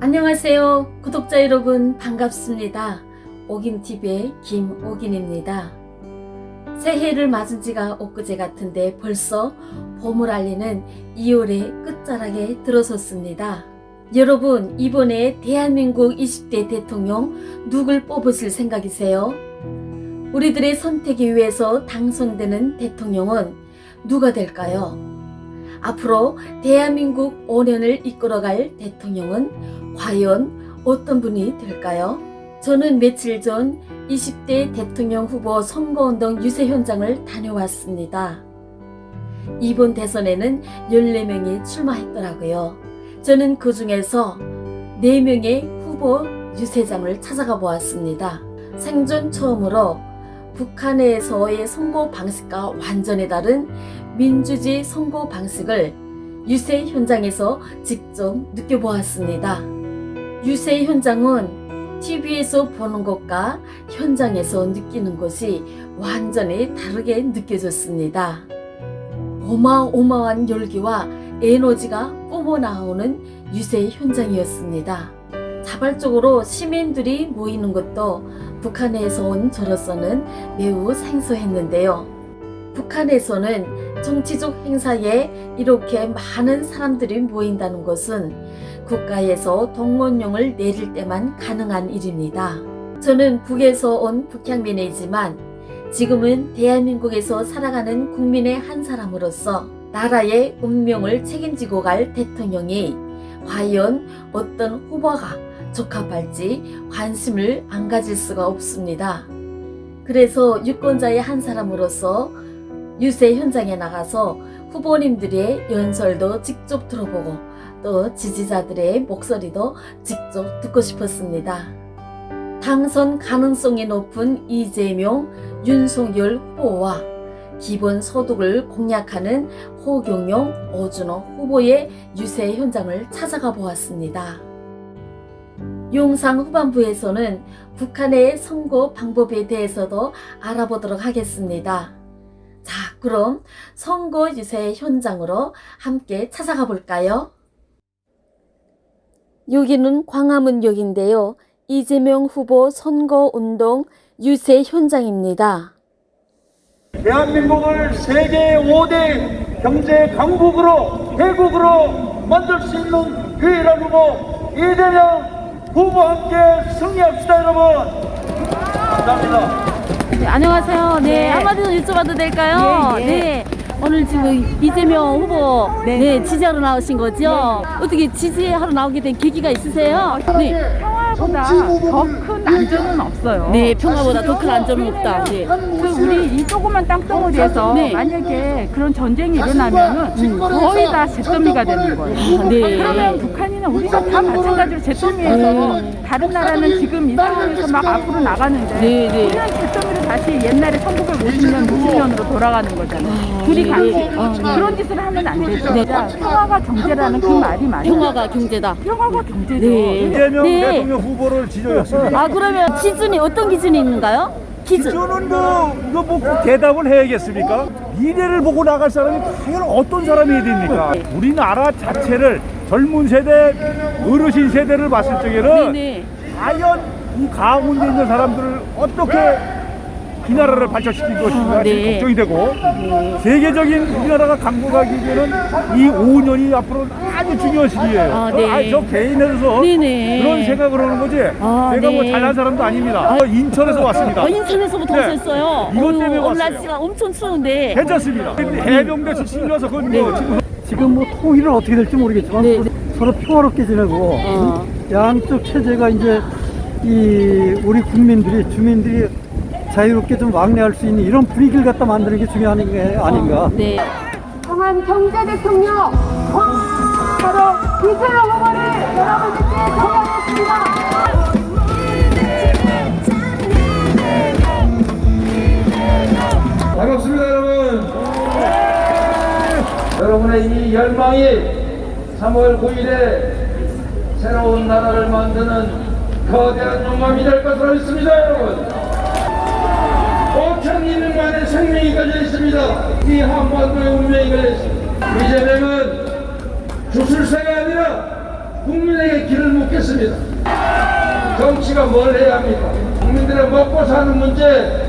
안녕하세요. 구독자 여러분 반갑습니다. 오긴TV의 김오긴입니다. 새해를 맞은 지가 엊그제 같은데 벌써 봄을 알리는 2월의 끝자락에 들어섰습니다. 여러분, 이번에 대한민국 20대 대통령 누굴 뽑으실 생각이세요? 우리들의 선택에 위해서 당선되는 대통령은 누가 될까요? 앞으로 대한민국 5년을 이끌어갈 대통령은 과연 어떤 분이 될까요? 저는 며칠 전 20대 대통령 후보 선거운동 유세 현장을 다녀왔습니다. 이번 대선에는 14명이 출마했더라고요. 저는 그 중에서 4명의 후보 유세장을 찾아가 보았습니다. 생전 처음으로 북한에서의 선거 방식과 완전히 다른 민주주의 선거 방식을 유세 현장에서 직접 느껴보았습니다. 유세 현장은 TV에서 보는 것과 현장에서 느끼는 것이 완전히 다르게 느껴졌습니다. 어마어마한 열기와 에너지가 뿜어나오는 유세 현장이었습니다. 자발적으로 시민들이 모이는 것도 북한에서 온 저로서는 매우 생소했는데요. 북한에서는 정치적 행사에 이렇게 많은 사람들이 모인다는 것은 국가에서 동원령을 내릴 때만 가능한 일입니다. 저는 북에서 온 북향민이지만 지금은 대한민국에서 살아가는 국민의 한 사람으로서 나라의 운명을 책임지고 갈 대통령이 과연 어떤 후보가 적합할지 관심을 안 가질 수가 없습니다. 그래서 유권자의 한 사람으로서 유세 현장에 나가서 후보님들의 연설도 직접 들어보고 또 지지자들의 목소리도 직접 듣고 싶었습니다. 당선 가능성이 높은 이재명, 윤석열 후보와 기본소득을 공약하는 허경영, 오준호 후보의 유세 현장을 찾아가 보았습니다. 영상 후반부에서는 북한의 선거 방법에 대해서도 알아보도록 하겠습니다. 자, 그럼 선거 유세 현장으로 함께 찾아가 볼까요? 여기는 광화문역인데요. 이재명 후보 선거운동 유세 현장입니다. 대한민국을 세계 5대 경제 강국으로, 대국으로 만들 수 있는 유일한 후보 이재명 후보와 함께 승리합시다, 여러분. 감사합니다. 네, 안녕하세요. 네, 한마디 좀 여쭤봐도 될까요? 네. 오늘 지금 이재명 후보 지지하러 나오신 거죠? 어떻게 지지하러 나오게 된 계기가 있으세요? 네. 평화보다 더 큰 안전은 없어요. 네, 평화보다 더 큰 안전은 없다. 네. 우리 이 조그만 땅덩어리에서 만약에 그런 전쟁이 일어나면은 거의 다 잿더미가 되는 거예요. 네. 그러면 북한이나 우리가 다 마찬가지로 잿더미에서 다른 나라는 지금 이 상황에서 막 앞으로 나가는데 우리는 잿더미로 다시 옛날에 1950년, 60년으로 돌아가는 거잖아요. 둘이 같이 그런 짓을 하면 안 되죠. 그러니까 평화가 경제라는 그 말이 맞아요. 평화가 경제다. 평화가 경제죠. 이재명 대통령 후보를 지지했습니다. 아, 그러면 기준이 어떤 기준이 있는가요? 저는 이거 뭐 대답을 해야겠습니까? 미래를 보고 나갈 사람이 과연 어떤 사람이 됩니까? 우리나라 자체를 젊은 세대, 어르신 세대를 봤을 적에는 과연 이 가운데 있는 사람들을 어떻게 이 나라를 발전시킬 것인가 걱정이 되고 세계적인 우리나라가 강국하기 위해서는 이 5년이 앞으로 아주 중요한 시기예요. 저 개인에서 그런 생각을 하는 거지 내가 뭐 잘난 사람도 아닙니다. 인천에서 왔습니다. 인천에서부터 오셨어요? 이것 때문에 왔어요. 날씨가 엄청 추운데 괜찮습니다. 해병대 출신이라서 그건 뭐 지금 뭐 통일은 어떻게 될지 모르겠지만 우리 서로 평화롭게 지내고 양쪽 체제가 이제 우리 국민들이 주민들이 자유롭게 좀 왕래할 수 있는 이런 분위기를 갖다 만드는 게 중요한 게 아닌가. 강한 경제 대통령 바로 이재명 후보를 여러분들께 정하겠습니다. 반갑습니다, 여러분. 여러분의 이 열망이 3월 9일에 새로운 나라를 만드는 거대한 영광이 될 것으로 믿습니다, 여러분. 5,200만의 생명이 걸려 있습니다. 이 한반도의 운명이 걸려 있습니다. 이재명은 주술사가 아니라 국민에게 길을 묻겠습니다. 정치가 뭘 해야 합니까? 국민들의 먹고 사는 문제,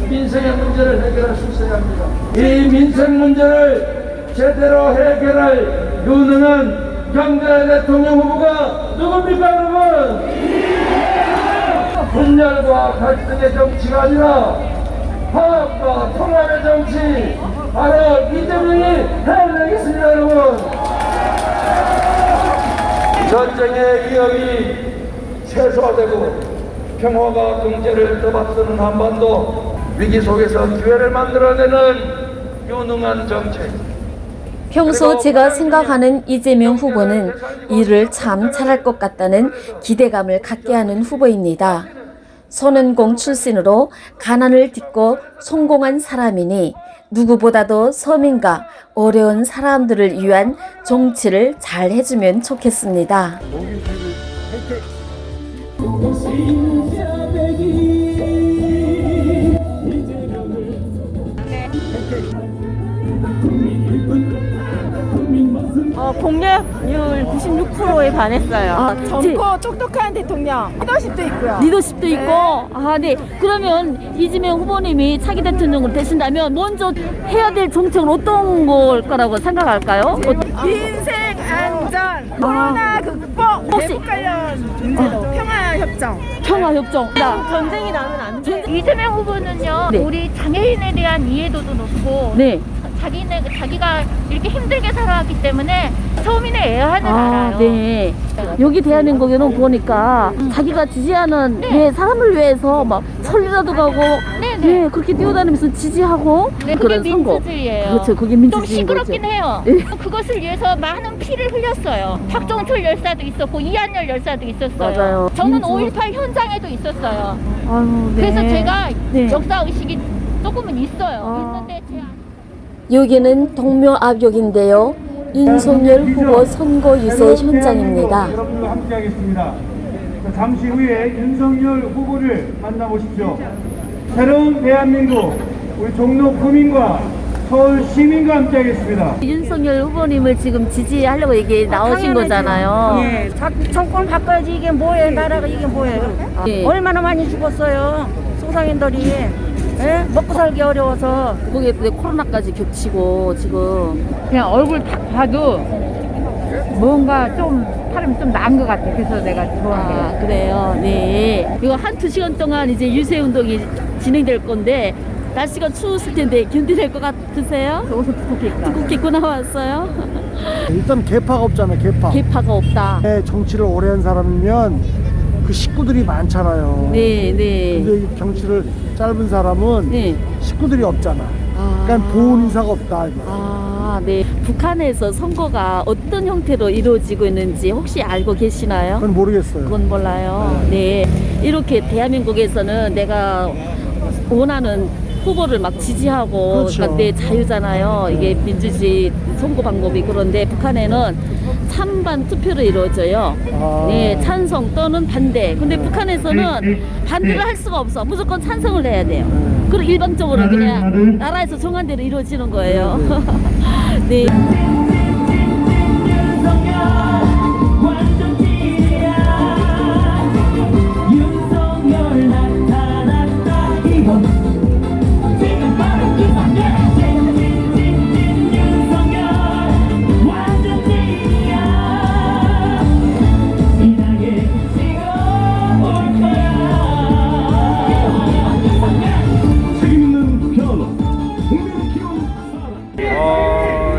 민생의 문제를 해결할 수 있어야 합니다. 이 민생 문제를 제대로 해결할 유능한 경제 대통령 후보가 누굽니까, 여러분? 분열과 갈등의 정치가 아니라 화합과 통합의 정치, 바로 이재명이 해내겠습니다, 여러분. 전쟁의 위협이 최소화되고 평화가 경제를 떠받드는 한반도, 위기 속에서 기회를 만들어내는 유능한 정책. 평소 제가 생각하는 이재명 후보는 일을 참 잘할 것 같다는 기대감을 갖게 하는 후보입니다. 소년공 출신으로 가난을 딛고 성공한 사람이니 누구보다도 서민과 어려운 사람들을 위한 정치를 잘 해주면 좋겠습니다. 공약률 96%에 반했어요. 젊고 똑똑한 대통령, 리더십도 있고요. 리더십도 있고. 아, 네. 그러면 이재명 후보님이 차기 대통령으로 되신다면 먼저 해야 될 정책은 어떤 걸 거라고 생각할까요? 민생 안전, 코로나 극복, 혹시- 대북 관련 문제도 평화협정. 평화협정. 전쟁이 나면 안 돼. 이재명 후보는요, 네. 우리 장애인에 대한 이해도도 높고, 네. 자기가 이렇게 힘들게 살아왔기 때문에 서민의 애환을 알아요. 네. 여기 대한민국에는 보니까 자기가 지지하는 사람을 위해서 막 천리라도 가고 네네. 그렇게 뛰어다니면서 지지하고 네, 그게 그런 선거. 민주주의예요. 그렇죠. 그게 좀 민주주의인 거죠. 시끄럽긴 해요. 네. 그것을 위해서 많은 피를 흘렸어요. 박종철 열사도 있었고 이한열 열사도 있었어요. 맞아요. 저는 민주- 5.18 현장에도 있었어요. 아유, 네. 그래서 제가 네. 역사 의식이 조금은 있어요. 아. 있는데 여기는 동묘 앞역인데요. 윤석열 후보 선거 유세 현장입니다. 여러분과 함께하겠습니다. 잠시 후에 윤석열 후보를 만나보십시오. 새로운 대한민국, 우리 종로 구민과 서울 시민과 함께하겠습니다. 윤석열 후보님을 지금 지지하려고 얘기 나오신 거잖아요. 예, 정권 바꿔야지. 이게 뭐예요? 나라가 이게 뭐예요? 예. 얼마나 많이 죽었어요. 소상인들이. 예? 먹고 살기 어려워서. 거기에 또 코로나까지 겹치고 지금 그냥 얼굴 딱 봐도 뭔가 좀 사람이 좀 나은 것 같아. 그래서 내가 좋아해요. 아, 그래요. 네. 이거 한 2시간 동안 이제 유세 운동이 진행될 건데 날씨가 추웠을 텐데 견디될 것 같으세요? 옷을 두껍게 입고. 두껍게 입고 나왔어요? 일단 개파가 없잖아, 개파. 개파가 없다. 정치를 오래 한 사람이면 그 식구들이 많잖아요. 네, 네. 근데 이 정치를 짧은 사람은 네. 식구들이 없잖아. 아. 그러니까 보온 인사가 없다. 이거. 아, 네. 북한에서 선거가 어떤 형태로 이루어지고 있는지 혹시 알고 계시나요? 그건 모르겠어요. 그건 몰라요. 네. 이렇게 대한민국에서는 내가 원하는 후보를 막 지지하고 그렇죠. 그러니까 내 자유잖아요. 이게 민주주의 선거 방법이. 그런데 북한에는 찬반 투표로 이루어져요. 아. 네, 찬성 또는 반대. 근데 북한에서는 반대를 할 수가 없어. 무조건 찬성을 해야 돼요. 그리고 일방적으로 그냥 나라에서 정한 대로 이루어지는 거예요. 네.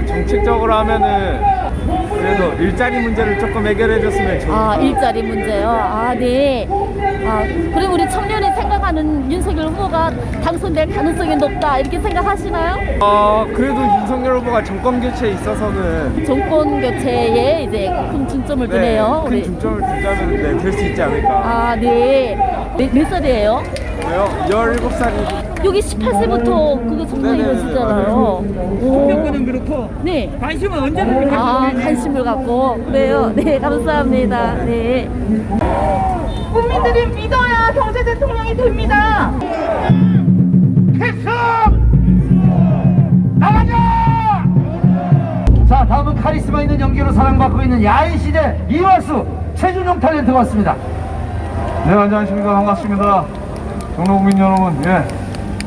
정책적으로 하면은 그래도 일자리 문제를 조금 해결해줬으면 좋을 것 아, 같아요. 일자리 문제요? 아, 네. 아, 그리고 우리 청년이 생각하는 윤석열 후보가 당선될 가능성이 높다. 이렇게 생각하시나요? 그래도 윤석열 후보가 정권 교체에 있어서는 정권 교체에 이제 큰 중점을 두네요. 큰 네. 중점을 두자면 될 수 있지 않을까. 아, 네. 몇 살이에요? 왜요? 17살이 여기 18세부터 그거 선거가 네네네, 이루어지잖아요. 정권은 그렇고 네. 관심은 언제든지 아, 관심을 갖고. 그래요. 네, 감사합니다. 네. 국민들이 믿어야 경제 대통령이 됩니다. 자, 다음은 카리스마 있는 연기 세계로 사랑받고 있는 야인시대 이화수 최준용 탤런트 왔습니다. 네, 안녕하십니까. 반갑습니다. 종로구민 여러분,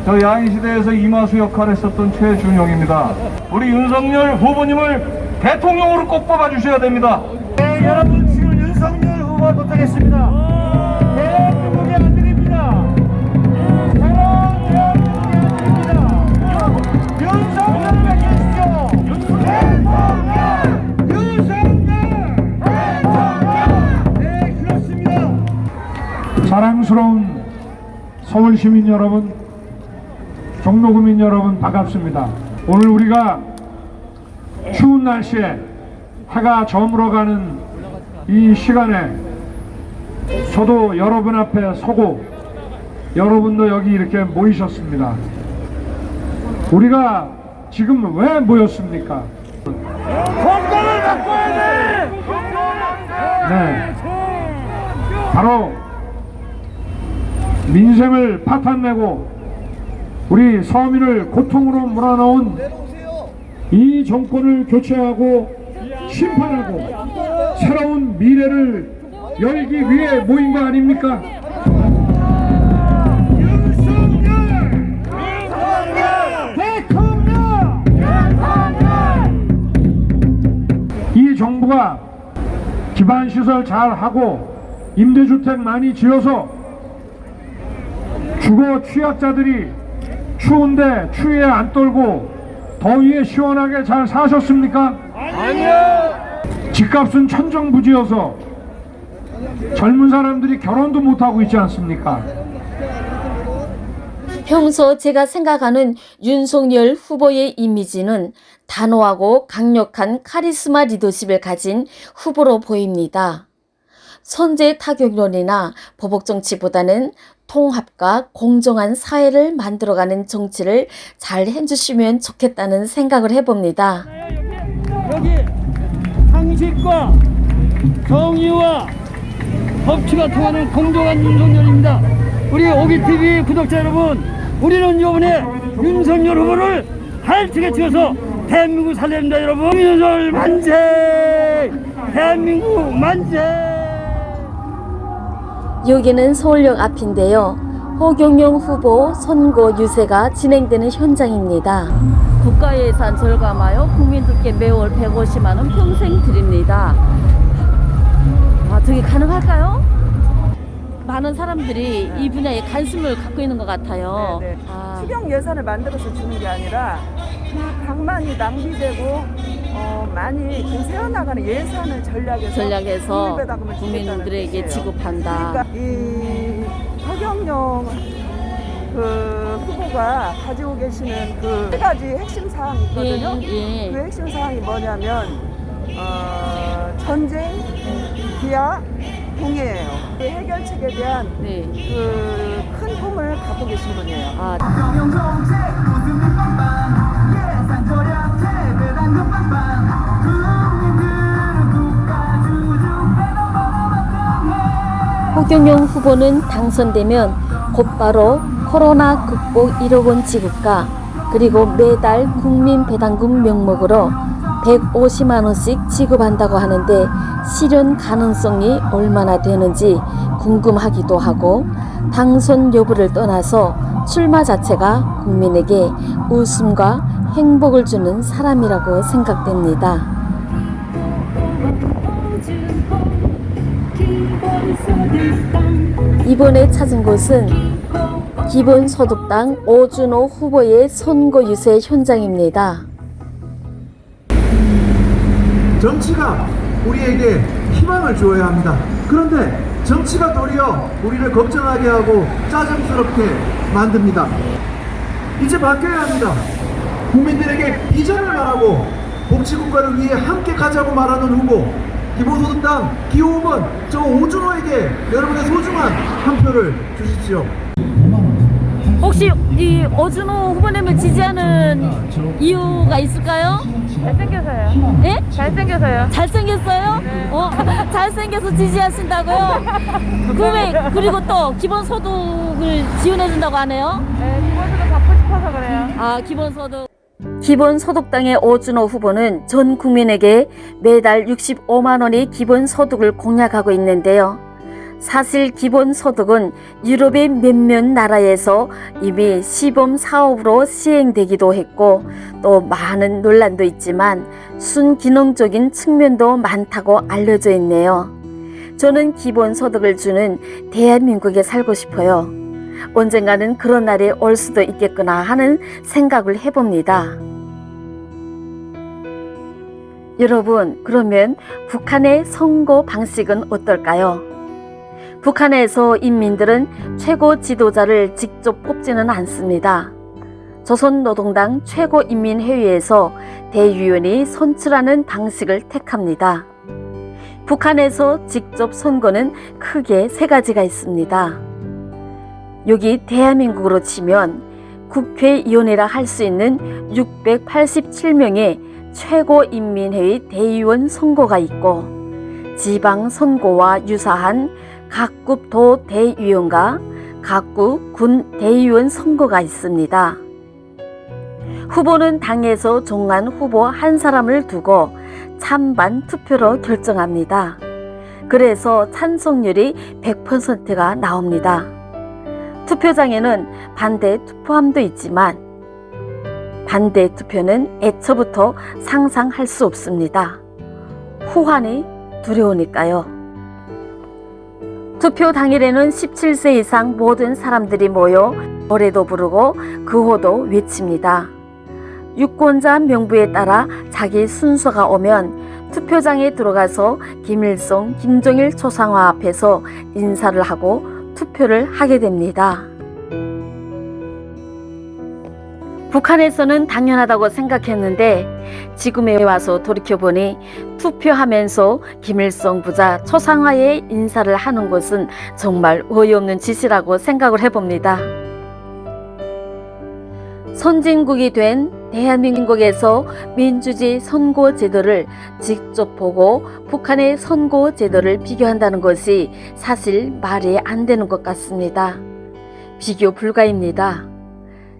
저 야인시대에서 이마수 역할을 했었던 최준용입니다. 우리 윤석열 후보님을 대통령으로 꼭 뽑아주셔야 됩니다. 네, 여러분, 지금 윤석열 후보 도착했습니다. 대한민국의 아들입니다. 새로운 대한민국의 아들입니다. 윤석열을 외쳐주십시오. 윤석열! 네, 그렇습니다. 사랑스러운 서울 시민 여러분, 종로구민 여러분, 반갑습니다. 오늘 우리가 추운 날씨에 해가 저물어가는 이 시간에 저도 여러분 앞에 서고 여러분도 여기 이렇게 모이셨습니다. 우리가 지금 왜 모였습니까? 건강을 바꿔야 돼! 네, 바로 민생을 파탄내고 우리 서민을 고통으로 몰아넣은 이 정권을 교체하고 심판하고 새로운 미래를 열기 위해 모인 거 아닙니까? 이 정부가 기반시설 잘하고 임대주택 많이 지어서 주거 취약자들이 추운데 추위에 안 떨고 더위에 시원하게 잘 사셨습니까? 아니요. 집값은 천정부지여서 젊은 사람들이 결혼도 못하고 있지 않습니까? 평소 제가 생각하는 윤석열 후보의 이미지는 단호하고 강력한 카리스마 리더십을 가진 후보로 보입니다. 선제 타격론이나 보복 정치보다는 통합과 공정한 사회를 만들어가는 정치를 잘 해주시면 좋겠다는 생각을 해봅니다. 여기 상식과 정의와 법치가 통하는 공정한 윤석열입니다. 우리 오기TV 구독자 여러분, 우리는 이번에 윤석열 후보를 발치게 찍어서 대한민국 살려야 합니다. 여러분, 윤석열 만세! 대한민국 만세! 여기는 서울역 앞인데요. 허경영 후보 선거 유세가 진행되는 현장입니다. 국가예산 절감하여 국민들께 매월 150만 원 평생 드립니다. 아, 저게 가능할까요? 많은 사람들이 이 분야에 관심을 갖고 있는 것 같아요. 네네. 아. 추경 예산을 만들어서 주는 게 아니라 그 방만이 낭비되고 많이 그 세워나가는 예산을 전략해서 국민들에게 지급한다. 그러니까 이 허경영 그 후보가 가지고 계시는 그 세 가지 핵심 사항이 있거든요. 예. 그 핵심 사항이 뭐냐면 전쟁, 비하, 동해예요. 그 해결책에 대한 그 큰 꿈을 갖고 계신 분이에요. 아. 허경영 후보는 당선되면 곧바로 코로나 극복 1억 원 지급과 그리고 매달 국민 배당금 명목으로 150만 원씩 지급한다고 하는데 실현 가능성이 얼마나 되는지 궁금하기도 하고 당선 여부를 떠나서 출마 자체가 국민에게 웃음과 행복을 주는 사람이라고 생각됩니다. 이번에 찾은 곳은 기본소득당 오준호 후보의 선거 유세 현장입니다. 정치가 우리에게 희망을 주어야 합니다. 그런데 정치가 도리어 우리를 걱정하게 하고 짜증스럽게 만듭니다. 이제 바뀌어야 합니다. 국민들에게 비전을 말하고 복지국가를 위해 함께 가자고 말하는 후보, 기본소득당 기호 5번 저 오준호에게 여러분의 소중한 한 표를 주십시오. 혹시 이 오준호 후보님을 지지하는 이유가 있을까요? 잘생겨서요. 예? 잘생겨서요. 잘생겼어요? 네. 잘생겨서 지지하신다고요? 그리고 또 기본소득을 지원해준다고 하네요? 네, 기본소득 받고 싶어서 그래요. 아, 기본소득. 기본소득당의 오준호 후보는 전 국민에게 매달 65만 원의 기본소득을 공약하고 있는데요. 사실 기본소득은 유럽의 몇몇 나라에서 이미 시범 사업으로 시행되기도 했고 또 많은 논란도 있지만 순기능적인 측면도 많다고 알려져 있네요. 저는 기본소득을 주는 대한민국에 살고 싶어요. 언젠가는 그런 날이 올 수도 있겠구나 하는 생각을 해봅니다. 여러분, 그러면 북한의 선거 방식은 어떨까요? 북한에서 인민들은 최고 지도자를 직접 뽑지는 않습니다. 조선노동당 최고인민회의에서 대의원이 선출하는 방식을 택합니다. 북한에서 직접 선거는 크게 세 가지가 있습니다. 여기 대한민국으로 치면 국회의원이라 할 수 있는 687명의 최고인민회의 대의원 선거가 있고 지방선거와 유사한 각급 도 대의원과 각급 군 대의원 선거가 있습니다. 후보는 당에서 정한 후보 한 사람을 두고 찬반 투표로 결정합니다. 그래서 찬성률이 100%가 나옵니다. 투표장에는 반대 투표함도 있지만 반대 투표는 애초부터 상상할 수 없습니다. 후환이 두려우니까요. 투표 당일에는 17세 이상 모든 사람들이 모여 노래도 부르고 구호도 외칩니다. 유권자 명부에 따라 자기 순서가 오면 투표장에 들어가서 김일성, 김정일 초상화 앞에서 인사를 하고 투표를 하게 됩니다. 북한에서는 당연하다고 생각했는데 지금에 와서 돌이켜보니 투표하면서 김일성 부자 초상화에 인사를 하는 것은 정말 어이없는 짓이라고 생각을 해봅니다. 선진국이 된 대한민국에서 민주주의 선거제도를 직접 보고 북한의 선거제도를 비교한다는 것이 사실 말이 안 되는 것 같습니다. 비교 불가입니다.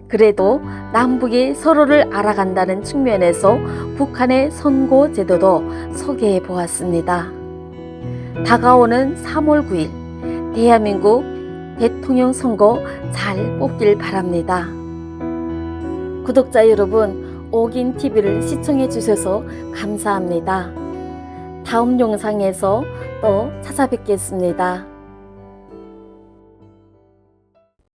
그래도 남북이 서로를 알아간다는 측면에서 북한의 선거제도도 소개해 보았습니다. 다가오는 3월 9일 대한민국 대통령 선거 잘 뽑길 바랍니다. 구독자 여러분, 오긴TV를 시청해 주셔서 감사합니다. 다음 영상에서 또 찾아뵙겠습니다.